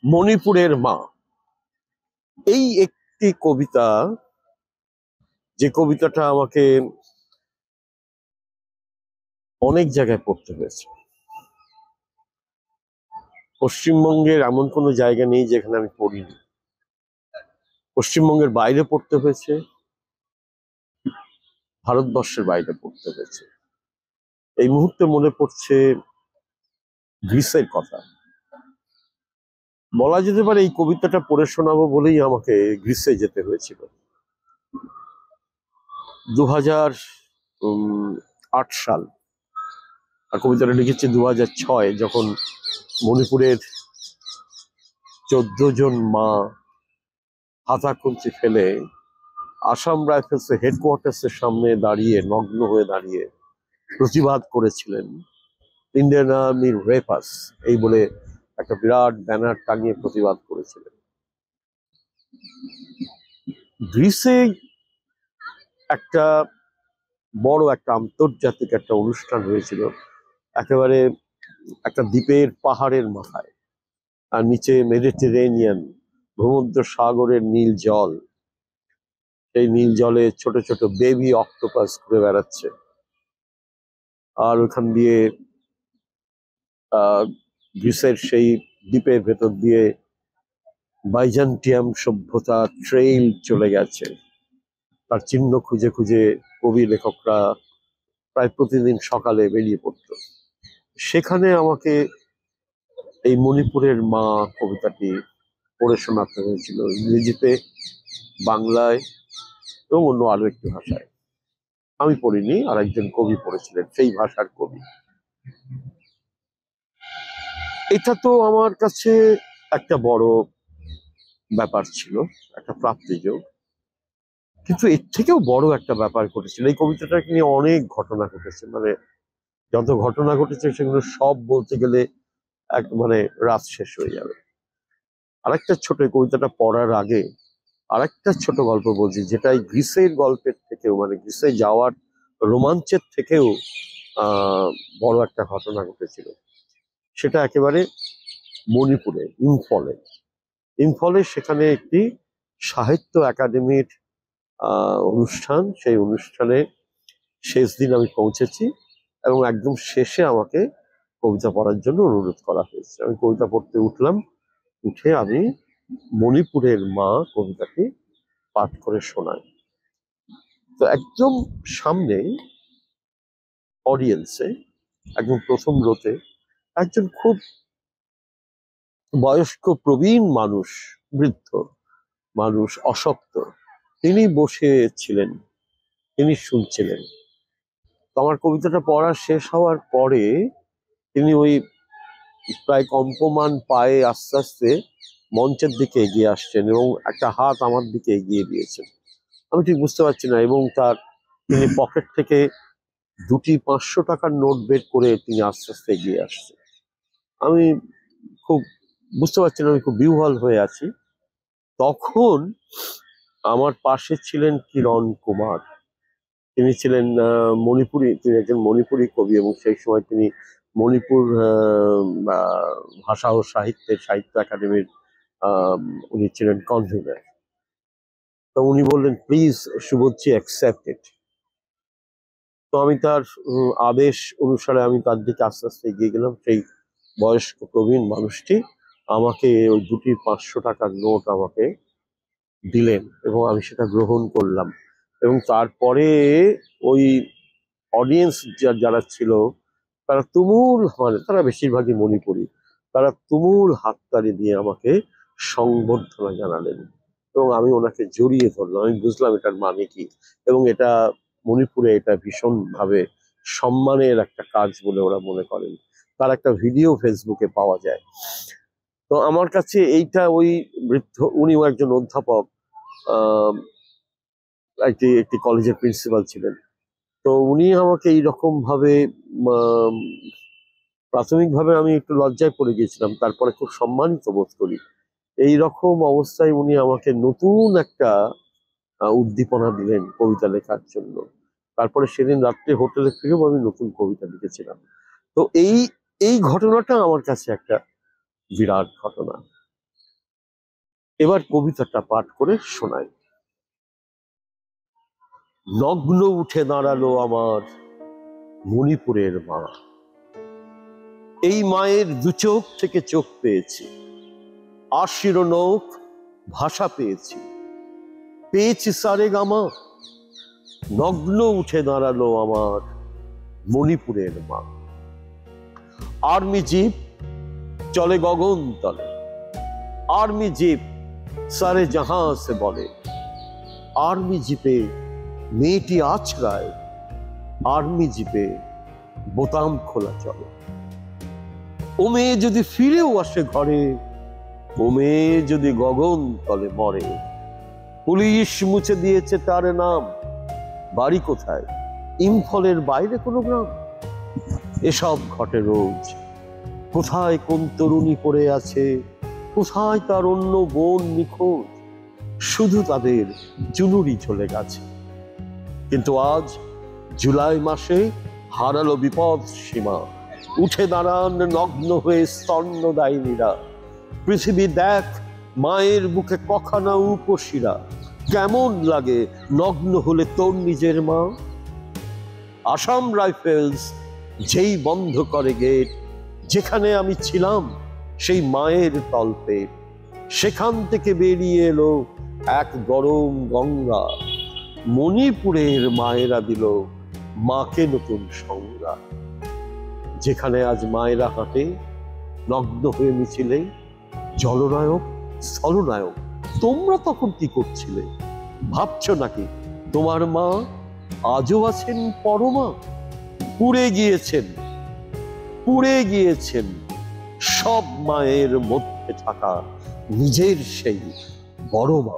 মণিপুরের মা, এই একটি কবিতা, যে কবিতাটা আমাকে অনেক জায়গায় পড়তে হয়েছে। পশ্চিমবঙ্গের এমন কোনো জায়গা নেই যেখানে আমি পড়িনি। পশ্চিমবঙ্গের বাইরে পড়তে হয়েছে, ভারতবর্ষের বাইরে পড়তে হয়েছে। এই মুহূর্তে মনে পড়ছে গ্রিসের কথা। বলা যেতে পারে এই কবিতাটা পড়ে শোনাবো বলেই আমাকে গ্রিসে যেতে হয়েছিল। 2008 সাল, আর কবিতাটা লিখেছি 2006, যখন মণিপুরের 14 জন মা হাতা খুন্তি ফেলে আসাম রাইফেলস হেডকোয়ার্টার্সের সামনে দাঁড়িয়ে, নগ্ন হয়ে দাঁড়িয়ে প্রতিবাদ করেছিলেন। ইন্ডিয়ান আর্মির রেপাস এই বলে একটা বিরাট ব্যানার টাঙিয়ে প্রতিবাদ করেছিলেন। গ্রিসে একটা বড় একটা আন্তর্জাতিক একটা অনুষ্ঠান হয়েছিল, একেবারে একটা দ্বীপের পাহাড়ের মাথায়, আর নিচে মেডিটেরেনিয়ান ভূমধ্য সাগরের নীল জল। সেই নীল জলে ছোট ছোট বেবি অক্টোপাস ঘুরে বেড়াচ্ছে, আর ওখান দিয়ে গ্রিসের সেই দ্বীপের ভেতর দিয়ে বাইজান্টিয়াম সভ্যতা ট্রেইল চলে গেছে। তার চিহ্ন খুঁজে খুঁজে কবি লেখকরা প্রায় প্রতিদিন সকালে বেরিয়ে পড়ত। সেখানে আমাকে এই মণিপুরের মা কবিতাটি পড়ে শোনাতে হয়েছিল, ইংরেজিতে, বাংলায় এবং অন্য আরো একটি ভাষায়। আমি পড়িনি, আর একজন কবি পড়েছিলেন, সেই ভাষার কবি। এটা তো আমার কাছে একটা বড় ব্যাপার ছিল, একটা প্রাপ্তিযোগ। কিন্তু এর থেকেও বড় একটা ব্যাপার ঘটেছিল। এই কবিতাটাকে নিয়ে অনেক ঘটনা ঘটেছে, মানে যত ঘটনা ঘটেছে সেগুলো সব বলতে গেলে মানে রাত শেষ হয়ে যাবে। আরেকটা ছোট, কবিতাটা পড়ার আগে আরেকটা ছোট গল্প বলছি, যেটা এই গ্রিসের গল্পের থেকেও, মানে গ্রিসে যাওয়ার রোমাঞ্চের থেকেও বড় একটা ঘটনা ঘটেছিল। সেটা একেবারে মণিপুরে, ইম্ফলে সেখানে একটি সাহিত্য একাডেমির অনুষ্ঠান। সেই অনুষ্ঠানে শেষ দিন আমি পৌঁছেছি, এবং একদম শেষে আমাকে কবিতা পড়ার জন্য অনুরোধ করা হয়েছে। আমি কবিতা পড়তে উঠলাম, উঠে আমি মণিপুরের মা কবিতাটি পাঠ করে শোনাই। তো একদম সামনে অডিয়েন্সে, একদম প্রথম রোতে একজন খুব বয়স্ক প্রবীণ মানুষ, বৃদ্ধ মানুষ, অশক্ত, তিনি বসে ছিলেন, তিনি শুনছিলেন। তো আমার কবিতাটা পড়া শেষ হওয়ার পরে তিনি ওই প্রায় কম্পমান পায়ে আস্তে আস্তে মঞ্চের দিকে এগিয়ে আসছেন এবং একটা হাত আমার দিকে এগিয়ে দিয়েছেন। আমি ঠিক বুঝতে পারছি না, এবং তিনি পকেট থেকে দুটি 500 টাকার নোট বের করে তিনি আস্তে আস্তে এগিয়ে আসছেন। আমি খুব বুঝতে পারছি না, আমি খুব বিহ্বল হয়ে আছি। তখন আমার পাশে ছিলেন কিরণ কুমার। তিনি ছিলেন মণিপুরি, তিনি একজন মণিপুরি কবি, এবং সেই সময় তিনি মণিপুর ভাষা ও সাহিত্য একাডেমির উনি ছিলেন কনভিনার। তো উনি বললেন, প্লিজ শুভজ্জি, অ্যাকসেপ্ট ইট। তো আমি তার আদেশ অনুসারে আমি তার দিকে আস্তে আস্তে এগিয়ে গেলাম। সেই বয়স্ক প্রবীণ মানুষটি আমাকে ওই দুটি 500 টাকার নোট আমাকে দিলেন, এবং আমি সেটা গ্রহণ করলাম। এবং তারপরে ওই অডিয়েন্স যারা ছিল তারা তুমুল, মানে তারা বেশিরভাগই মণিপুরি, তারা তুমুল হাততালি দিয়ে আমাকে সংবর্ধনা জানালেন, এবং আমি ওনাকে জড়িয়ে ধরলাম। আমি বুঝলাম এটার মানে কি, এবং এটা মণিপুরে এটা ভীষণভাবে সম্মানের একটা কাজ বলে ওরা মনে করেন। তার একটা ভিডিও ফেসবুকে পাওয়া যায়। তো আমার কাছে এইটা, ওই বৃদ্ধ, উনিও একজন অধ্যাপক, আহ একটি একটি কলেজের প্রিন্সিপাল ছিলেন। তো উনি আমাকে এইরকম ভাবে, প্রাথমিকভাবে আমি একটু লজ্জায় পড়ে গিয়েছিলাম, তারপরে খুব সম্মানিত বোধ করি। এই রকম অবস্থায় উনি আমাকে নতুন একটা উদ্দীপনা দিলেন কবিতা লেখার জন্য। তারপরে সেদিন রাত্রে হোটেলে ফিরেও আমি নতুন কবিতা লিখেছিলাম। তো এই এই ঘটনাটা আমার কাছে একটা বিরাট ঘটনা। এবার কবিতাটা পাঠ করে শোনাই। নগ্ন উঠে দাঁড়ালো আমার মণিপুরের মা। এই মায়ের দু চোখ থেকে চোখ পেয়েছি, আশির নৌক ভাষা পেয়েছি, পেয়েছি সারেগামা। নগ্ন উঠে দাঁড়ালো আমার মণিপুরের মা। আর্মি জিপ চলে গগন তলে, আর্মি জিপ সারে জাহাঁ সে বলে। আর্মি জিপে মেয়েটি আছড়ায়, আর্মি জিপে বোতাম খোলা চলে। ও মেয়ে যদি ফিরেও আসে ঘরে, ও মেয়ে যদি গগন তলে মরে। পুলিশ মুছে দিয়েছে তার নাম, বাড়ি কোথায়? ইম্ফলের বাইরে কোনো গ্রাম। এসব ঘটে রোজ। কোথায় কোন তরুণী পড়ে আছে, কোথায় তার অন্য বোন নিখোঁজ। শুধু তাদের চুনুরি চলে গেছে। কিন্তু আজ জুলাই মাসে হারালো বিপদ সীমা। উঠে দাঁড়ান নগ্ন হয়ে স্তন্যদায়িনীরা। পৃথিবী দেখ মায়ের বুকে কখানা উপশিরা। কেমন লাগে নগ্ন হলে তোর নিজের মা? আসাম রাইফেলস যেই বন্ধ করে গেট, যেখানে আমি ছিলাম সেই মায়ের তলপেট, সেখান থেকে বেরিয়ে এলো এক গরম গঙ্গা। মণিপুরের মায়েরা দিল মাকে নতুন সংজ্ঞা। যেখানে আজ মায়েরা হাঁটে নগ্ন হয়ে মিছিলে, জলনায়ক স্থলনায়ক তোমরা তখন কি করছিলে? ভাবছ নাকি তোমার মা আজও আছেন পরমা? পুড়ে গিয়েছেন, পুড়ে গিয়েছেন সব মায়ের মধ্যে থাকা নিজের সেই বড় মা।